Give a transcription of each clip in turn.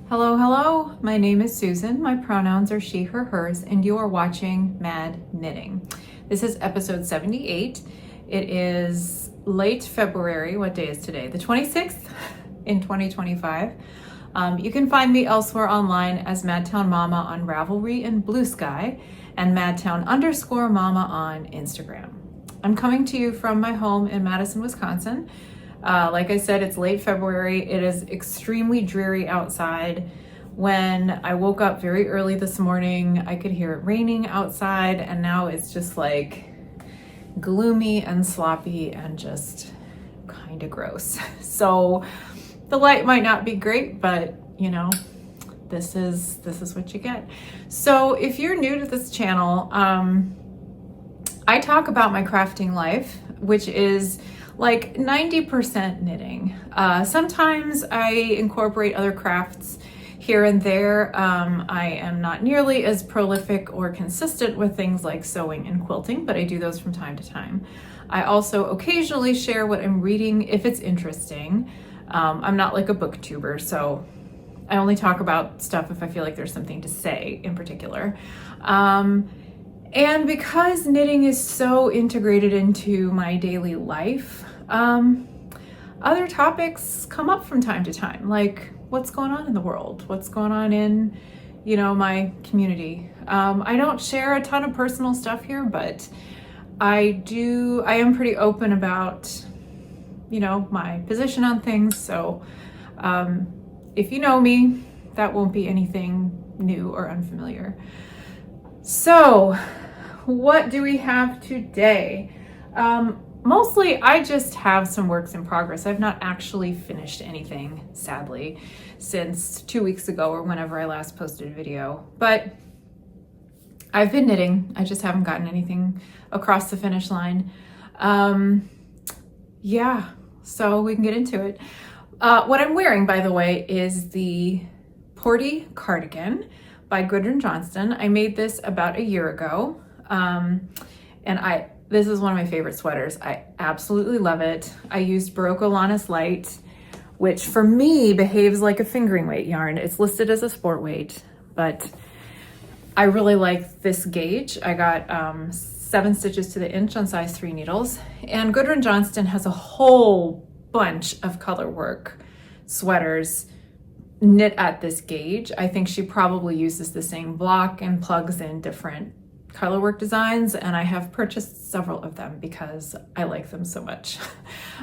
Hello, hello. My name is Susan. My pronouns are she, her, hers, and you are watching Mad Knitting. This is episode 78. It is late February. What day is today? The 26th in 2025. You can find me elsewhere online as madtownmama on Ravelry and Bluesky and madtown_mama on Instagram. I'm coming to you from my home in Madison, Wisconsin. Like I said, it's late February. It is extremely dreary outside. When I woke up very early this morning, I could hear it raining outside, and now it's just like gloomy and sloppy and just kind of gross. So the light might not be great, but you know, this is what you get. So if you're new to this channel, I talk about my crafting life, which is like 90% knitting. Sometimes I incorporate other crafts here and there. I am not nearly as prolific or consistent with things like sewing and quilting, but I do those from time to time. I also occasionally share what I'm reading if it's interesting. I'm not like a booktuber, so I only talk about stuff if I feel like there's something to say in particular. And because knitting is so integrated into my daily life, other topics come up from time to time, like what's going on in the world, what's going on in, my community. I don't share a ton of personal stuff here, but I am pretty open about, my position on things. So if you know me, that won't be anything new or unfamiliar. So what do we have today? Mostly I just have some works in progress. I've not actually finished anything, sadly, since 2 weeks ago or whenever I last posted a video, but I've been knitting. I just haven't gotten anything across the finish line. Yeah, so we can get into it. What I'm wearing, by the way, is the Porty cardigan by Gudrun Johnston. I made this about a year ago, and this is one of my favorite sweaters. I absolutely love it. I used Berroco Lanas Light, which for me behaves like a fingering weight yarn. It's listed as a sport weight, but I really like this gauge. I got 7 stitches to the inch on size 3 needles, and Gudrun Johnston has a whole bunch of color work sweaters knit at this gauge. I think she probably uses the same block and plugs in different colorwork designs, and I have purchased several of them because I like them so much.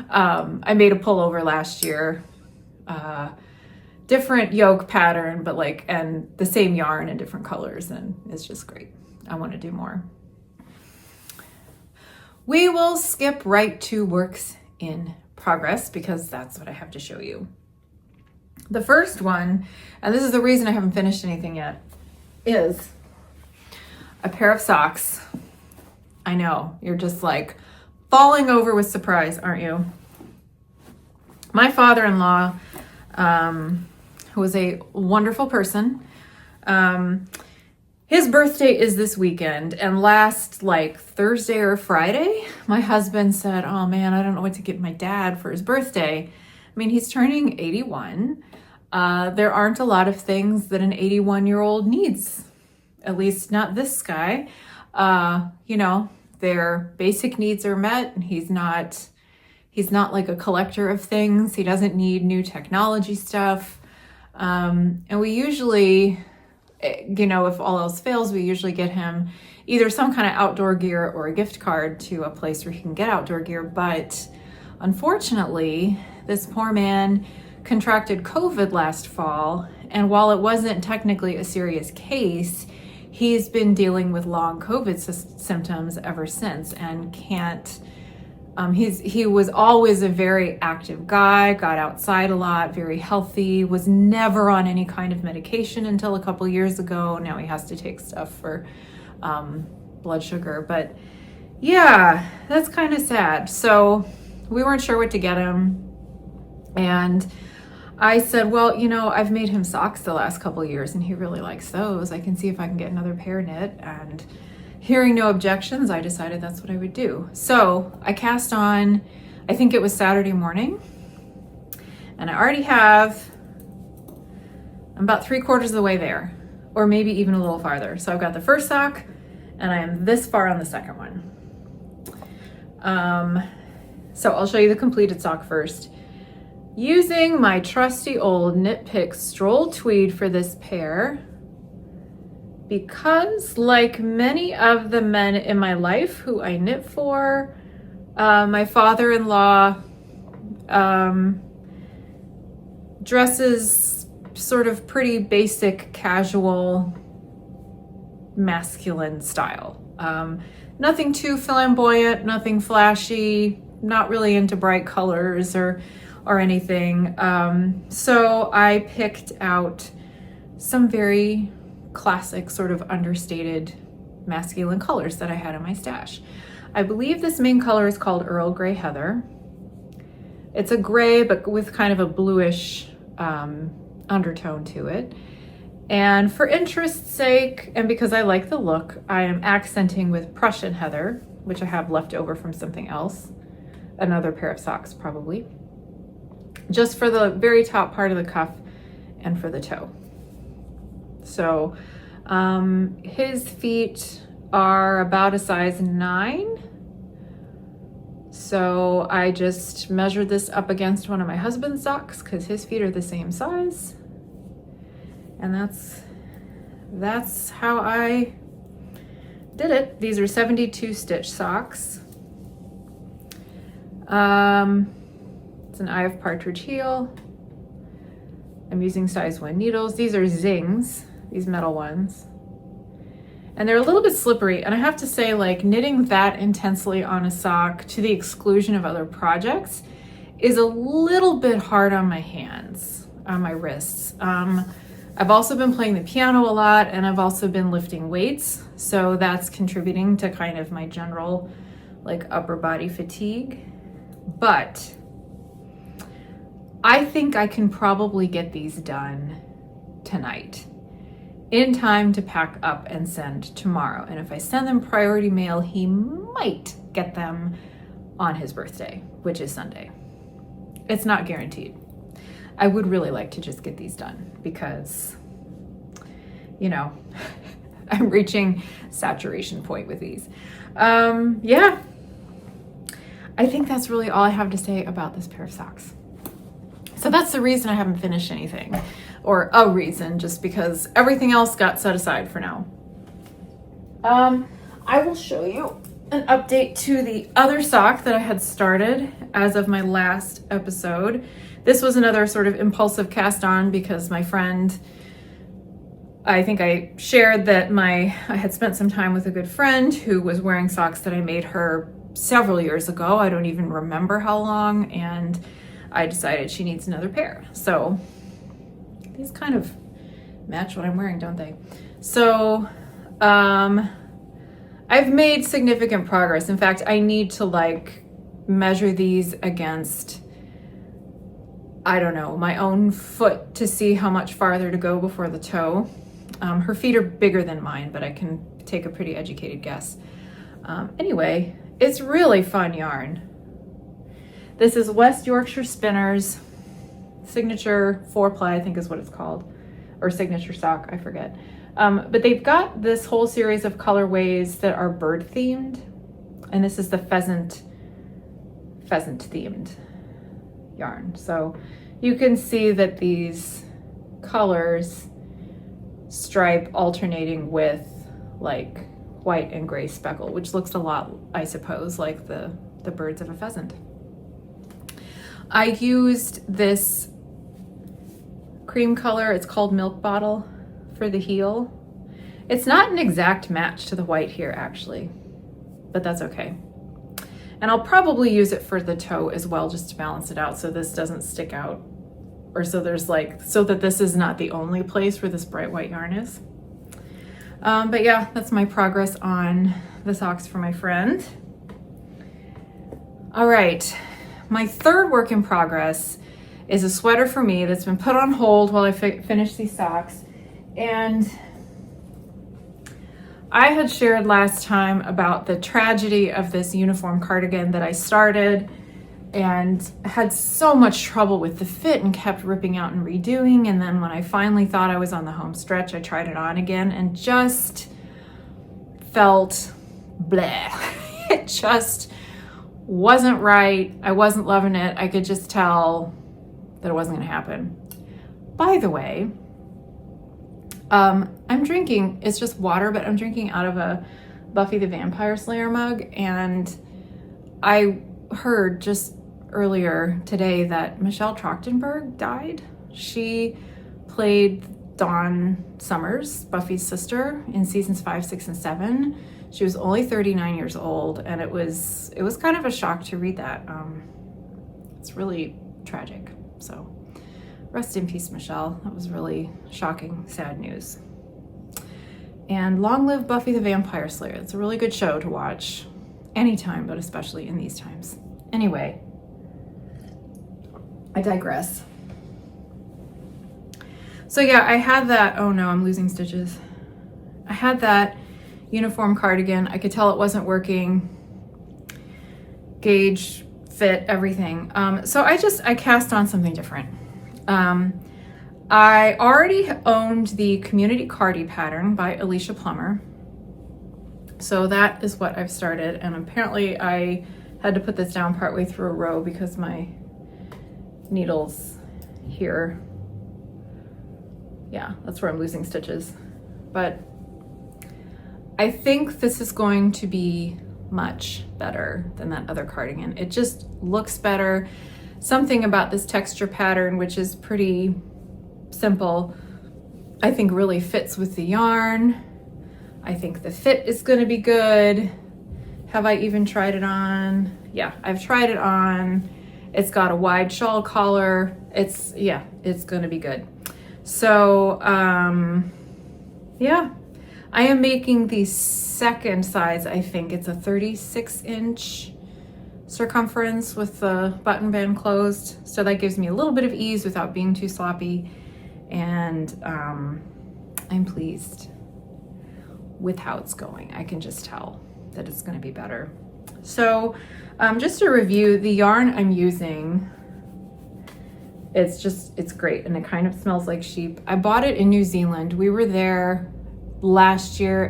I made a pullover last year, different yoke pattern, but and the same yarn in different colors, and it's just great. I want to do more. We will skip right to works in progress because that's what I have to show you. The first one, and this is the reason I haven't finished anything yet, is a pair of socks. I know, you're just like falling over with surprise, aren't you? My father-in-law, who was a wonderful person, his birthday is this weekend, and last Thursday or Friday, my husband said, oh man, I don't know what to get my dad for his birthday. I mean, he's turning 81. There aren't a lot of things that an 81-year-old needs. At least not this guy. Their basic needs are met, and he's not like a collector of things. He doesn't need new technology stuff. And we usually, if all else fails, we usually get him either some kind of outdoor gear or a gift card to a place where he can get outdoor gear. But unfortunately, this poor man contracted COVID last fall. And while it wasn't technically a serious case, he's been dealing with long COVID symptoms ever since and can't, he was always a very active guy, got outside a lot, very healthy, was never on any kind of medication until a couple years ago. Now he has to take stuff for blood sugar, but yeah, that's kind of sad. So we weren't sure what to get him. And I said, well, I've made him socks the last couple of years and he really likes those. I can see if I can get another pair knit. And hearing no objections, I decided that's what I would do. So I cast on, I think it was Saturday morning, and I already have I'm about 3/4 of the way there, or maybe even a little farther. So I've got the first sock and I am this far on the second one. So I'll show you the completed sock first. Using my trusty old Knitpicks Stroll Tweed for this pair, because like many of the men in my life who I knit for, my father-in-law dresses sort of pretty basic, casual, masculine style. Nothing too flamboyant, nothing flashy, not really into bright colors or anything. So I picked out some very classic, sort of understated masculine colors that I had in my stash. I believe this main color is called Earl Grey Heather. It's a gray, but with kind of a bluish undertone to it. And for interest's sake, and because I like the look, I am accenting with Prussian Heather, which I have left over from something else. Another pair of socks, probably. Just for the very top part of the cuff and for the toe. So his feet are about a size 9. So I just measured this up against one of my husband's socks because his feet are the same size. And that's how I did it. These are 72 stitch socks. It's an Eye of Partridge heel. I'm using size 1 needles. These are Zings, these metal ones. And they're a little bit slippery. And I have to say, like, knitting that intensely on a sock to the exclusion of other projects is a little bit hard on my hands, on my wrists. I've also been playing the piano a lot, and I've also been lifting weights. So that's contributing to kind of my general, like, upper body fatigue. But I think I can probably get these done tonight in time to pack up and send tomorrow. And if I send them priority mail, he might get them on his birthday, which is Sunday. It's not guaranteed. I would really like to just get these done because, you know, I'm reaching saturation point with these. Yeah, I think that's really all I have to say about this pair of socks. So that's the reason I haven't finished anything, or a reason, just because everything else got set aside for now. I will show you an update to the other sock that I had started as of my last episode. This was another sort of impulsive cast on because my friend, I think I shared that I had spent some time with a good friend who was wearing socks that I made her several years ago. I don't even remember how long, and I decided she needs another pair. So these kind of match what I'm wearing, don't they? So I've made significant progress. In fact, I need to like measure these against, I don't know, my own foot to see how much farther to go before the toe. Her feet are bigger than mine, but I can take a pretty educated guess. Anyway, it's really fun yarn. This is West Yorkshire Spinners Signature 4-ply, I think is what it's called, or Signature Sock, I forget. But they've got this whole series of colorways that are bird themed, and this is the pheasant themed yarn. So you can see that these colors stripe alternating with like white and gray speckle, which looks a lot, I suppose, like the birds of a pheasant. I used this cream color, it's called Milk Bottle, for the heel. It's not an exact match to the white here actually, but that's okay. And I'll probably use it for the toe as well, just to balance it out so this doesn't stick out, or so that this is not the only place where this bright white yarn is. But yeah, that's my progress on the socks for my friend. All right, my third work in progress is a sweater for me that's been put on hold while I finish these socks. And I had shared last time about the tragedy of this uniform cardigan that I started and had so much trouble with the fit and kept ripping out and redoing. And then when I finally thought I was on the home stretch, I tried it on again and just felt bleh. It just wasn't right. I wasn't loving it. I could just tell that it wasn't going to happen. By the way, I'm drinking, it's just water, but I'm drinking out of a Buffy the Vampire Slayer mug. And I heard just earlier today that Michelle Trachtenberg died. She played Dawn Summers, Buffy's sister, in seasons 5, 6, and 7. She was only 39 years old, and it was kind of a shock to read that. It's really tragic. So rest in peace, Michelle. That was really shocking, sad news. And long live Buffy the Vampire Slayer. It's a really good show to watch anytime, but especially in these times. Anyway, I digress. So yeah, I had that, oh no, I'm losing stitches. I had that uniform cardigan. I could tell it wasn't working. Gauge, fit, everything. So I cast on something different. I already owned the Community Cardi pattern by Alicia Plummer. So that is what I've started. And apparently I had to put this down partway through a row because my needles here, yeah, that's where I'm losing stitches. But I think this is going to be much better than that other cardigan. It just looks better. Something about this texture pattern, which is pretty simple, I think really fits with the yarn. I think the fit is going to be good. Have I even tried it on? Yeah, I've tried it on. It's got a wide shawl collar. It's going to be good. So, yeah, I am making the second size. I think it's a 36-inch circumference with the button band closed. So that gives me a little bit of ease without being too sloppy. And I'm pleased with how it's going. I can just tell that it's going to be better. So just to review, the yarn I'm using, it's great, and it kind of smells like sheep. I bought it in New Zealand. We were there last year,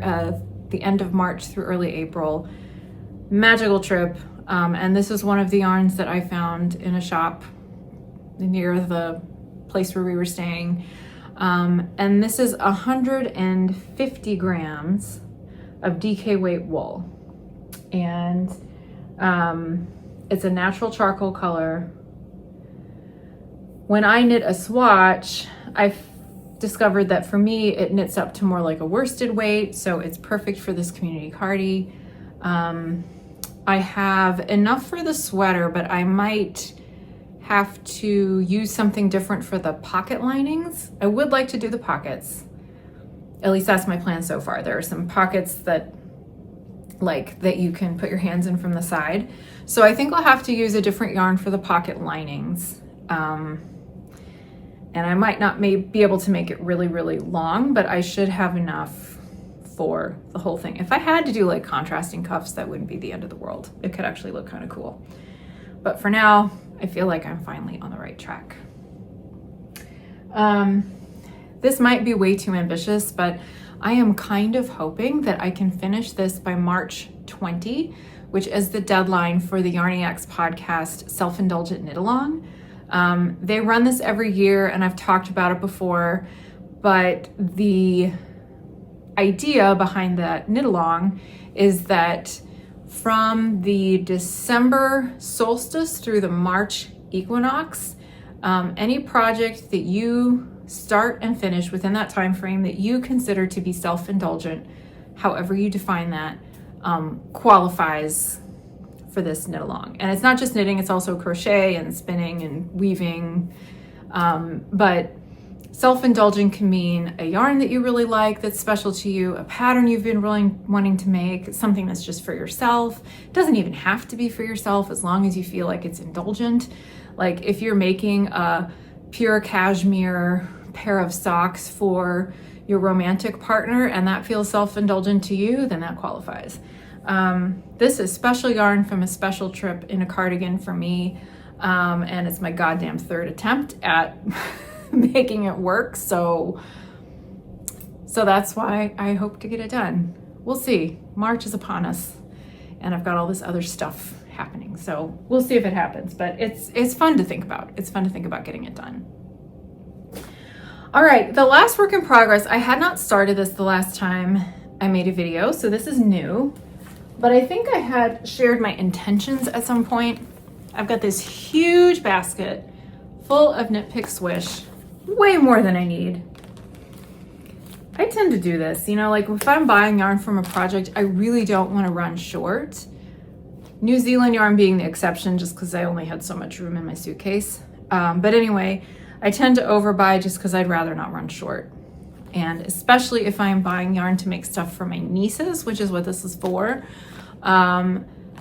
the end of March through early April. Magical trip. And this is one of the yarns that I found in a shop near the place where we were staying. And this is 150 grams of DK weight wool. And it's a natural charcoal color. When I knit a swatch, I've discovered that for me, it knits up to more like a worsted weight. So it's perfect for this community cardi. I have enough for the sweater, but I might have to use something different for the pocket linings. I would like to do the pockets. At least that's my plan so far. There are some pockets that you can put your hands in from the side. So I think I'll have to use a different yarn for the pocket linings. And I might not be able to make it really, really long, but I should have enough for the whole thing. If I had to do like contrasting cuffs, that wouldn't be the end of the world. It could actually look kind of cool. But for now, I feel like I'm finally on the right track. This might be way too ambitious, but I am kind of hoping that I can finish this by March 20, which is the deadline for the Yarniacs podcast Self-Indulgent Knit Along. They run this every year, and I've talked about it before, but the idea behind that knit along is that from the December solstice through the March equinox, any project that you start and finish within that time frame that you consider to be self-indulgent, however you define that, qualifies for this knit along. And it's not just knitting, it's also crochet and spinning and weaving. But self-indulgent can mean a yarn that you really like that's special to you, a pattern you've been really wanting to make, something that's just for yourself. It doesn't even have to be for yourself as long as you feel like it's indulgent. Like if you're making a pure cashmere pair of socks for your romantic partner and that feels self-indulgent to you, then that qualifies. This is special yarn from a special trip in a cardigan for me. And it's my goddamn third attempt at making it work. So that's why I hope to get it done. We'll see. March is upon us and I've got all this other stuff happening. So we'll see if it happens, but it's fun to think about. It's fun to think about getting it done. All right, the last work in progress. I had not started this the last time I made a video, so this is new, but I think I had shared my intentions at some point. I've got this huge basket full of Knitpicks Swish, way more than I need. I tend to do this, you know, like if I'm buying yarn from a project, I really don't want to run short. New Zealand yarn being the exception, just because I only had so much room in my suitcase. But anyway, I tend to overbuy just because I'd rather not run short. And especially if I'm buying yarn to make stuff for my nieces, which is what this is for.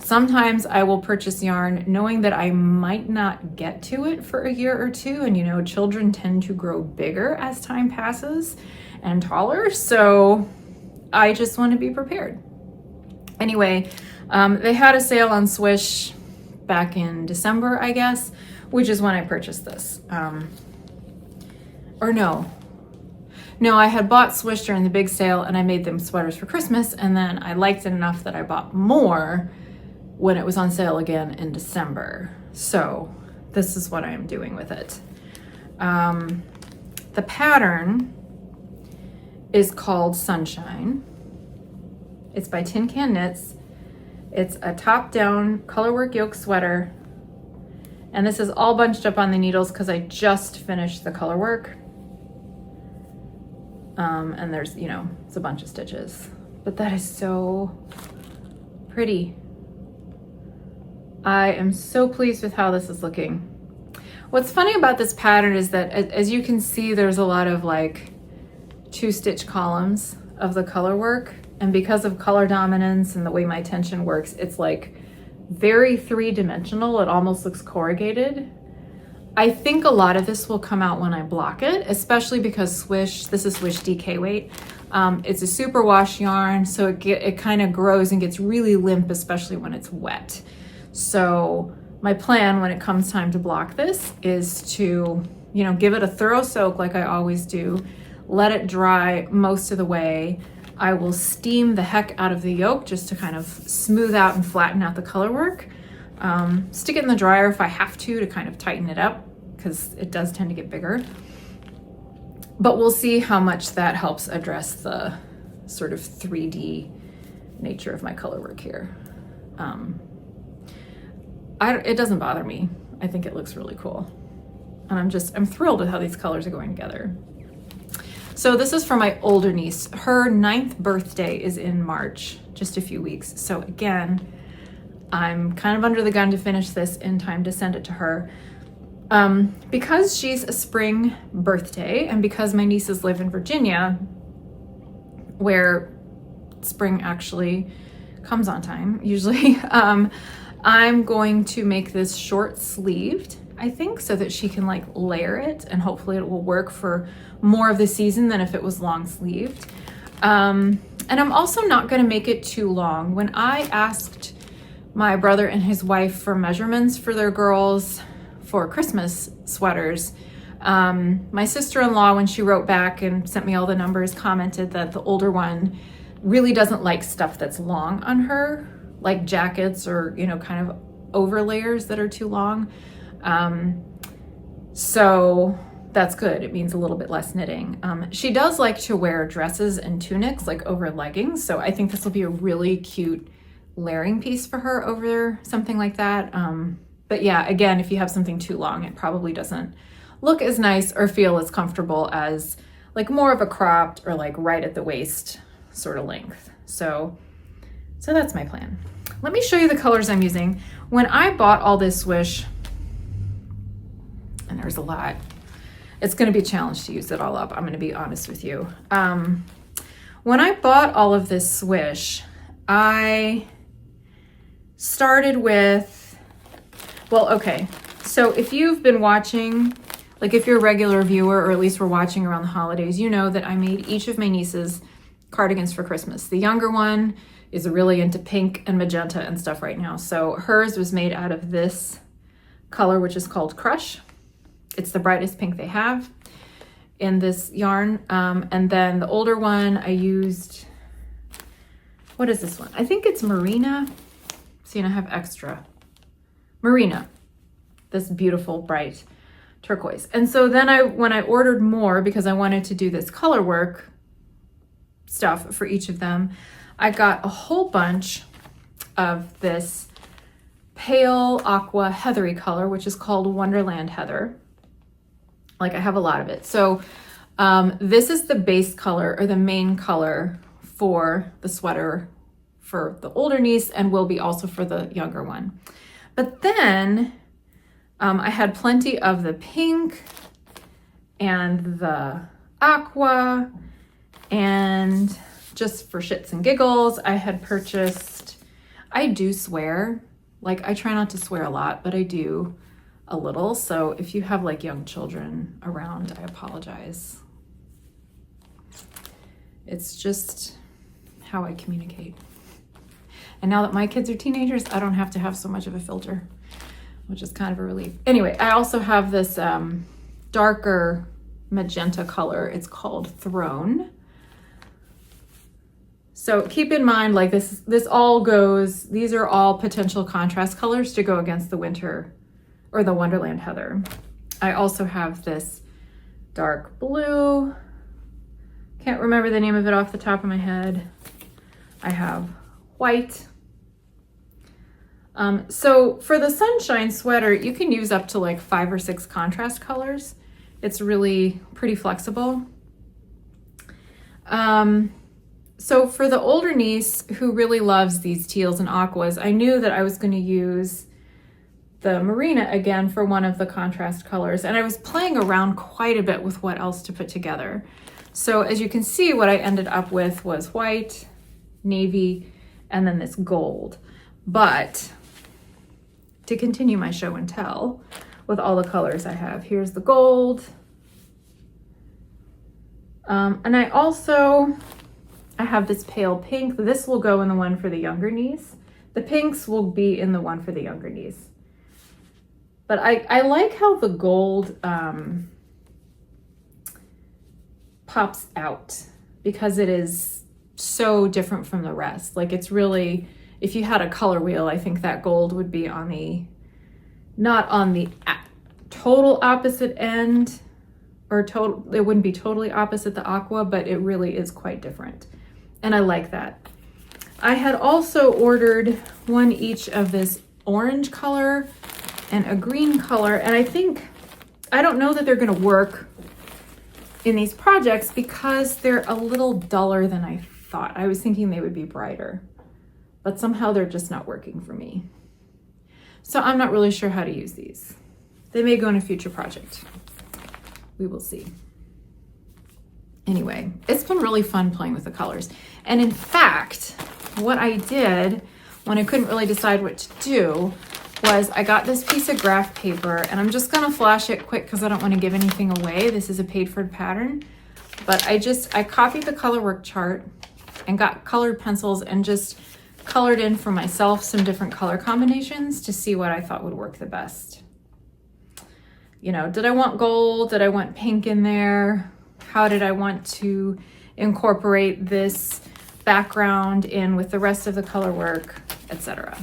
Sometimes I will purchase yarn knowing that I might not get to it for a year or two. And you know, children tend to grow bigger as time passes and taller. So I just want to be prepared. Anyway, they had a sale on Swish back in December, I guess, which is when I purchased this. Or no, I had bought Swish during the big sale and I made them sweaters for Christmas, and then I liked it enough that I bought more when it was on sale again in December. So this is what I'm doing with it. The pattern is called Sunshine. It's by Tin Can Knits. It's a top-down colorwork yoke sweater, and this is all bunched up on the needles because I just finished the colorwork. And there's, you know, it's a bunch of stitches, but that is so pretty. I am so pleased with how this is looking. What's funny about this pattern is that as you can see, there's a lot of like 2-stitch columns of the color work. And because of color dominance and the way my tension works, it's like very 3-dimensional. It almost looks corrugated. I think a lot of this will come out when I block it, especially because Swish, this is Swish DK weight. It's a super wash yarn, so it kind of grows and gets really limp, especially when it's wet. So my plan when it comes time to block this is to, you know, give it a thorough soak like I always do, let it dry most of the way. I will steam the heck out of the yoke just to kind of smooth out and flatten out the color work. Stick it in the dryer if I have to kind of tighten it up, because it does tend to get bigger. But we'll see how much that helps address the sort of 3D nature of my color work here. It doesn't bother me. I think it looks really cool. And I'm thrilled with how these colors are going together. So this is for my older niece. Her 9th birthday is in March, just a few weeks. So again, I'm kind of under the gun to finish this in time to send it to her. Because she's a spring birthday and because my nieces live in Virginia, where spring actually comes on time, usually, I'm going to make this short sleeved, I think, so that she can like layer it and hopefully it will work for more of the season than if it was long sleeved. And I'm also not going to make it too long. When I asked my brother and his wife for measurements for their girls for Christmas sweaters, my sister-in-law, when she wrote back and sent me all the numbers, commented that the older one really doesn't like stuff that's long on her, like jackets or, you know, kind of over layers that are too long. So that's good. It means a little bit less knitting. She does like to wear dresses and tunics like over leggings. So I think this will be a really cute layering piece for her over something like that. But yeah, again, if you have something too long, it probably doesn't look as nice or feel as comfortable as like more of a cropped or like right at the waist sort of length. So that's my plan. Let me show you the colors I'm using. When I bought all this Swish, and there's a lot, it's going to be a challenge to use it all up. I'm going to be honest with you. When I bought all of this Swish, I started with, well, okay. So if you've been watching, like if you're a regular viewer, or at least we're watching around the holidays, you know that I made each of my nieces cardigans for Christmas. The younger one is really into pink and magenta and stuff right now. So hers was made out of this color, which is called Crush. It's the brightest pink they have in this yarn. And then the older one I used, what is this one? I think it's Marina. See, and I have extra. Marina, this beautiful bright turquoise. And so then when I ordered more, because I wanted to do this color work stuff for each of them, I got a whole bunch of this pale aqua heathery color, which is called Wonderland Heather. Like, I have a lot of it. So this is the base color, or the main color for the sweater for the older niece, and will be also for the younger one. But then I had plenty of the pink and the aqua, and just for shits and giggles, I had purchased, I do swear, like I try not to swear a lot, but I do a little. So if you have like young children around, I apologize. It's just how I communicate. And now that my kids are teenagers, I don't have to have so much of a filter, which is kind of a relief. Anyway, I also have this darker magenta color. It's called Throne. So keep in mind, like this all goes, these are all potential contrast colors to go against the winter or the Wonderland Heather. I also have this dark blue. Can't remember the name of it off the top of my head. I have white. So for the sunshine sweater, you can use up to like 5 or 6 contrast colors. It's really pretty flexible. So for the older niece who really loves these teals and aquas, I knew that I was going to use the Marina again for one of the contrast colors. And I was playing around quite a bit with what else to put together. So as you can see, what I ended up with was white, navy, and then this gold. But to continue my show and tell with all the colors I have, here's the gold. And I have this pale pink. This will go in the one for the younger niece. The pinks will be in the one for the younger niece. But I like how the gold pops out, because it is so different from the rest. Like, it's really, if you had a color wheel, I think that gold would be on the, not on the total opposite end, or total, it wouldn't be totally opposite the aqua, but it really is quite different. And I like that. I had also ordered one each of this orange color and a green color. And I don't know that they're gonna work in these projects because they're a little duller than I thought. I was thinking they would be brighter, but somehow they're just not working for me. So I'm not really sure how to use these. They may go in a future project. We will see. Anyway, it's been really fun playing with the colors. And in fact, what I did when I couldn't really decide what to do was I got this piece of graph paper, and I'm just gonna flash it quick because I don't want to give anything away. This is a paid for pattern, but I copied the color work chart and got colored pencils and just colored in for myself some different color combinations to see what I thought would work the best. You know, did I want gold? Did I want pink in there? How did I want to incorporate this background in with the rest of the color work, etc.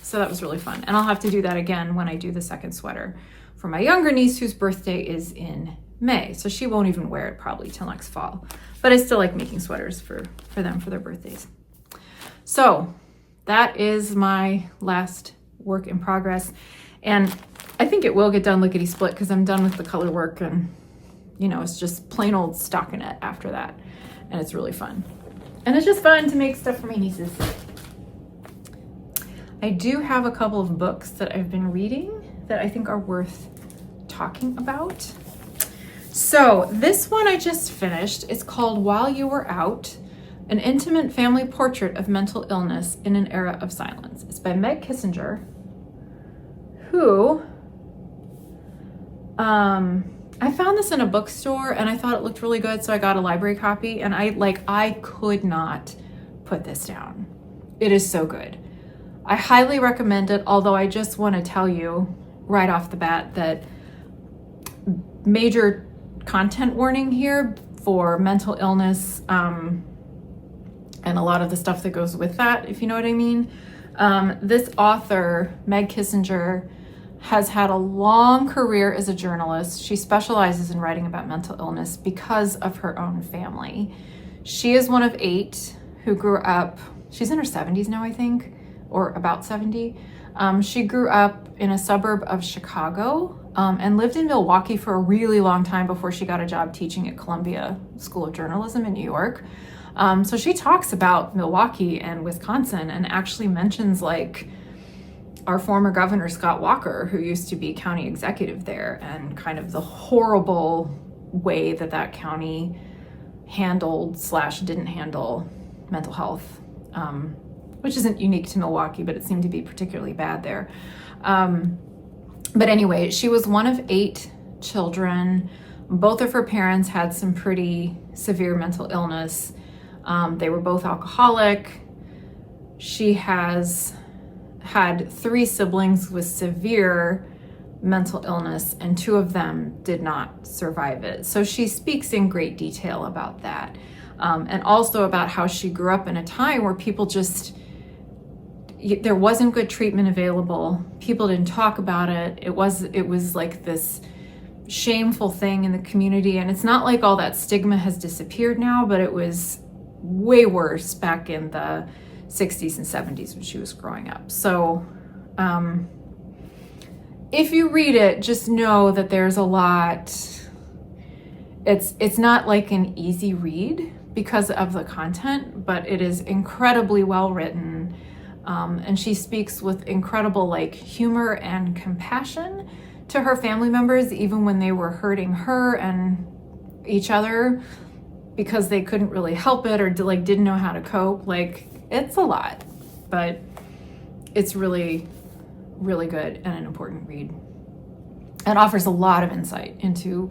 So that was really fun. And I'll have to do that again when I do the second sweater for my younger niece, whose birthday is in May. So she won't even wear it probably till next fall. But I still like making sweaters for them for their birthdays. So that is my last work in progress. And I think it will get done lickety split because I'm done with the color work, and you know, it's just plain old stockinette after that. And it's really fun. And it's just fun to make stuff for my nieces. I do have a couple of books that I've been reading that I think are worth talking about. So this one I just finished. It's called While You Were Out, An Intimate Family Portrait of Mental Illness in an Era of Silence. It's by Meg Kissinger, who, I found this in a bookstore and I thought it looked really good, so I got a library copy, and I could not put this down. It is so good. I highly recommend it, although I just want to tell you, right off the bat that major content warning here for mental illness, and a lot of the stuff that goes with that, if you know what I mean. This author, Meg Kissinger, has had a long career as a journalist. She specializes in writing about mental illness because of her own family. She is one of 8 who grew up, she's in her 70s now, I think, or about 70. She grew up in a suburb of Chicago, and lived in Milwaukee for a really long time before she got a job teaching at Columbia School of Journalism in New York. So she talks about Milwaukee and Wisconsin, and actually mentions like our former governor, Scott Walker, who used to be county executive there, and kind of the horrible way that that county handled / didn't handle mental health, which isn't unique to Milwaukee, but it seemed to be particularly bad there. But anyway, she was one of 8 children. Both of her parents had some pretty severe mental illness. They were both alcoholic. She has had 3 siblings with severe mental illness, and 2 of them did not survive it. So she speaks in great detail about that. And also about how she grew up in a time where people there wasn't good treatment available. People didn't talk about it. It was like this shameful thing in the community. And it's not like all that stigma has disappeared now, but it was way worse back in the 60s and 70s when she was growing up. So if you read it, just know that there's a lot. It's not like an easy read because of the content, but it is incredibly well written. And she speaks with incredible like humor and compassion to her family members, even when they were hurting her and each other because they couldn't really help it or didn't know how to cope. Like, it's a lot, but it's really, really good and an important read. And offers a lot of insight into,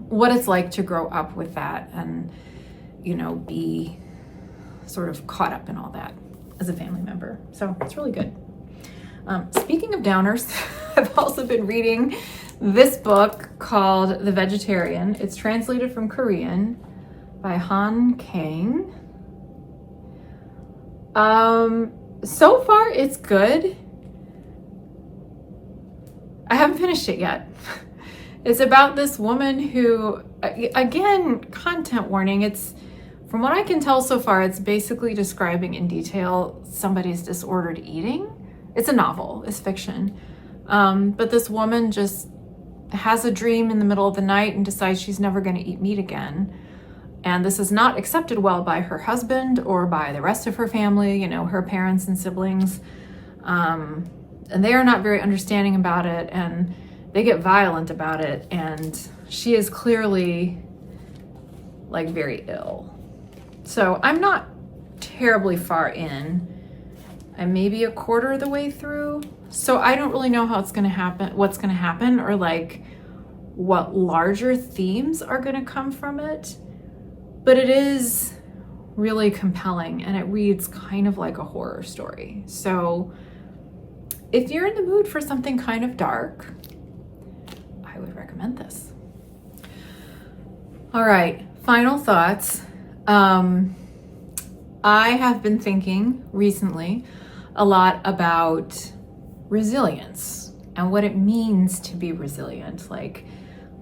what it's like to grow up with that and, be sort of caught up in all that as a family member. So it's really good. Speaking of downers, I've also been reading this book called The Vegetarian. It's translated from Korean by Han Kang. So far it's good. I haven't finished it yet. It's about this woman who, again, content warning. It's, from what I can tell so far, it's basically describing in detail somebody's disordered eating. It's a novel, it's fiction. But this woman just has a dream in the middle of the night and decides she's never going to eat meat again. And this is not accepted well by her husband or by the rest of her family, her parents and siblings. And they are not very understanding about it, and they get violent about it. And she is clearly like very ill. So I'm not terribly far in. I'm maybe a quarter of the way through. So I don't really know how it's going to happen, what's going to happen, or like what larger themes are going to come from it. But it is really compelling, and it reads kind of like a horror story. So if you're in the mood for something kind of dark, I would recommend this. All right, final thoughts. I have been thinking recently a lot about resilience and what it means to be resilient, like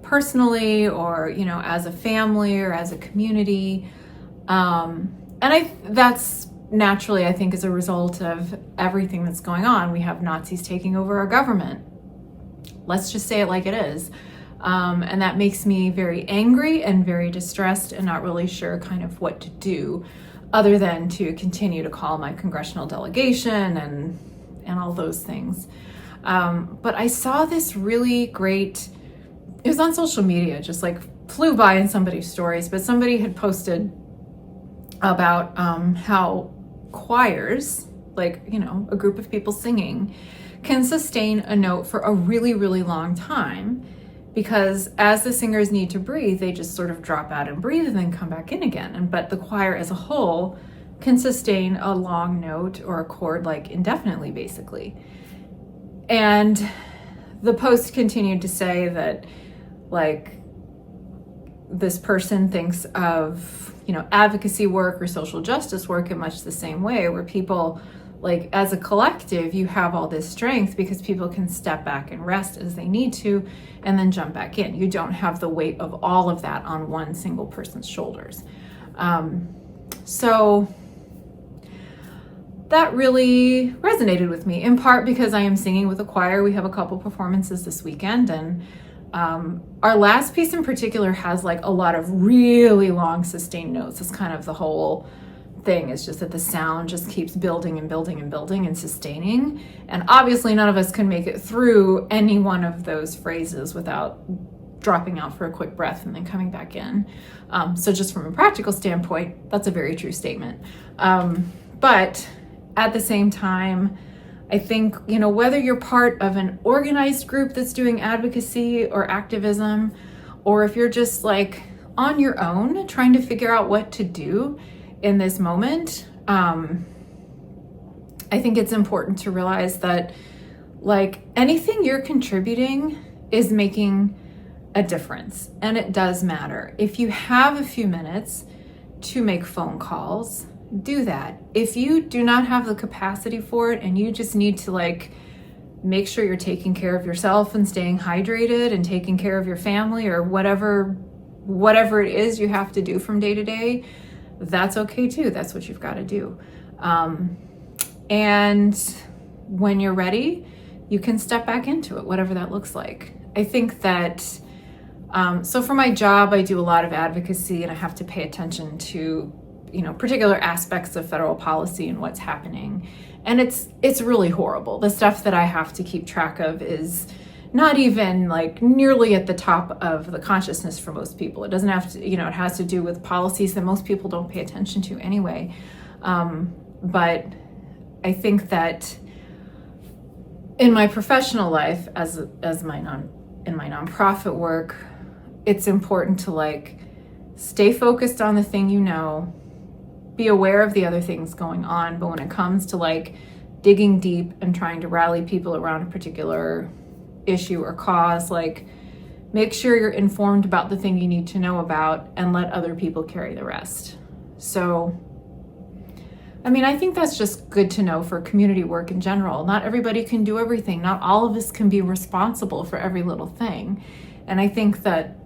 personally or, as a family or as a community. And that's naturally, I think, as a result of everything that's going on. We have Nazis taking over our government. Let's just say it like it is. And that makes me very angry and very distressed and not really sure kind of what to do other than to continue to call my congressional delegation and all those things. But I saw this really great, it was on social media, just like flew by in somebody's stories, but somebody had posted about how choirs, like, a group of people singing, can sustain a note for a really, really long time, because as the singers need to breathe, they just sort of drop out and breathe and then come back in again. But the choir as a whole can sustain a long note or a chord like indefinitely, basically. And the post continued to say that, like, this person thinks of, you know, advocacy work or social justice work in much the same way, where people, like, as a collective, you have all this strength because people can step back and rest as they need to and then jump back in. You don't have the weight of all of that on one single person's shoulders. So that really resonated with me, in part because I am singing with a choir. We have a couple performances this weekend, and our last piece in particular has like a lot of really long sustained notes. It's kind of the whole thing, is just that the sound just keeps building and building and building and sustaining. And obviously none of us can make it through any one of those phrases without dropping out for a quick breath and then coming back in. So just from a practical standpoint, that's a very true statement. But at the same time, I think, you know, whether you're part of an organized group that's doing advocacy or activism, or if you're just like on your own trying to figure out what to do in this moment, I think it's important to realize that, like, anything you're contributing is making a difference, and it does matter. If you have a few minutes to make phone calls, do that. If you do not have the capacity for it and you just need to, like, make sure you're taking care of yourself and staying hydrated and taking care of your family, or whatever it is you have to do from day to day, that's okay too. That's what you've got to do. And when you're ready, you can step back into it, whatever that looks like. I think that, so for my job, I do a lot of advocacy, and I have to pay attention to, you know, particular aspects of federal policy and what's happening. And it's really horrible. The stuff that I have to keep track of is not even like nearly at the top of the consciousness for most people. It doesn't have to, you know, it has to do with policies that most people don't pay attention to anyway. But I think that in my professional life, in my nonprofit work, it's important to, like, stay focused on the thing you know, be aware of the other things going on, but when it comes to, like, digging deep and trying to rally people around a particular issue or cause, like, make sure you're informed about the thing you need to know about and let other people carry the rest. So, I mean, I think that's just good to know for community work in general. Not everybody can do everything. Not all of us can be responsible for every little thing. And I think that,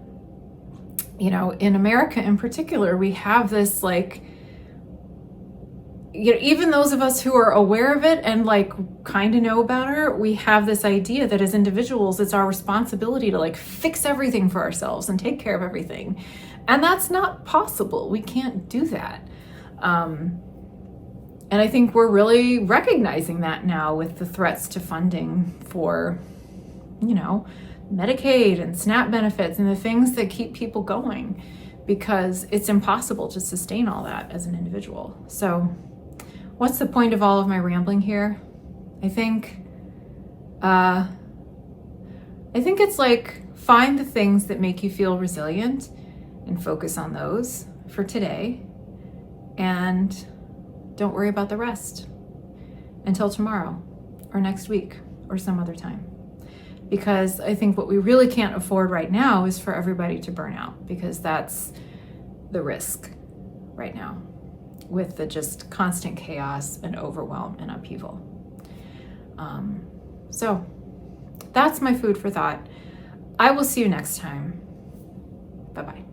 you know, in America in particular, we have this, like, you know, even those of us who are aware of it and, like, kind of know about it, we have this idea that as individuals, it's our responsibility to, like, fix everything for ourselves and take care of everything. And that's not possible. We can't do that. And I think we're really recognizing that now with the threats to funding for, you know, Medicaid and SNAP benefits and the things that keep people going, because it's impossible to sustain all that as an individual. So what's the point of all of my rambling here? I think it's like, find the things that make you feel resilient and focus on those for today, and don't worry about the rest until tomorrow or next week or some other time. Because I think what we really can't afford right now is for everybody to burn out, because that's the risk right now with the just constant chaos and overwhelm and upheaval. So that's my food for thought. I will see you next time. Bye-bye.